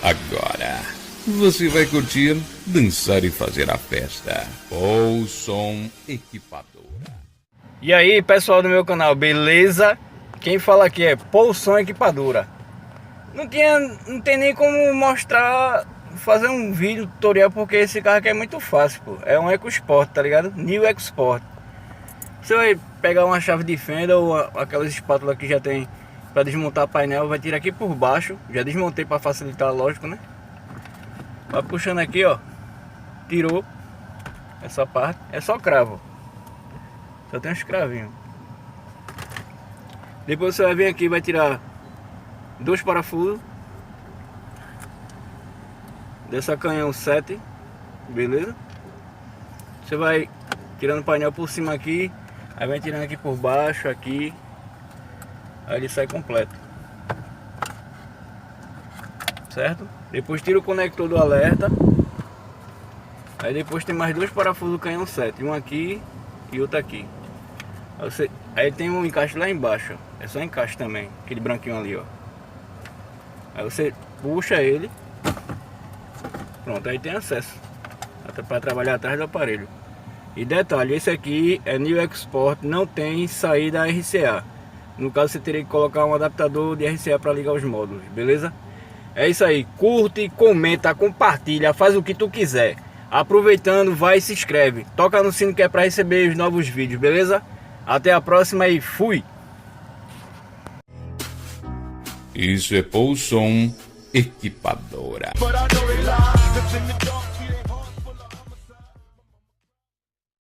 Agora você vai curtir, dançar e fazer a festa. Poulson Equipadora. E aí, pessoal do meu canal, beleza? Quem fala aqui é Poulson Equipadora. Não tem nem como mostrar, fazer um vídeo tutorial, porque esse carro aqui é muito fácil, pô. É um EcoSport, tá ligado? New EcoSport. Você vai pegar uma chave de fenda ou aquelas espátulas que já tem para desmontar painel, vai tirar aqui por baixo. Já desmontei para facilitar, lógico, né? Vai puxando aqui, ó. Tirou essa parte, é só cravo. Só tem uns cravinhos. Depois você vai vir aqui e vai tirar dois parafusos dessa canhão 7, beleza? Você vai tirando o painel por cima aqui, aí vai tirando aqui por baixo, aqui, aí ele sai completo, certo? Depois tira o conector do alerta. Aí depois tem mais dois parafusos do canhão 7, um aqui e outro aqui. Aí tem um encaixe lá embaixo, ó. É só encaixe também, aquele branquinho ali, ó. Aí você puxa ele, pronto, aí tem acesso para trabalhar atrás do aparelho. E detalhe, esse aqui é New EcoSport, não tem saída RCA. No caso você teria que colocar um adaptador de RCA para ligar os módulos, beleza? É isso aí, curte, comenta, compartilha, faz o que tu quiser. Aproveitando, vai e se inscreve. Toca no sino que é para receber os novos vídeos, beleza? Até a próxima e fui! Isso é Poulson Equipadora.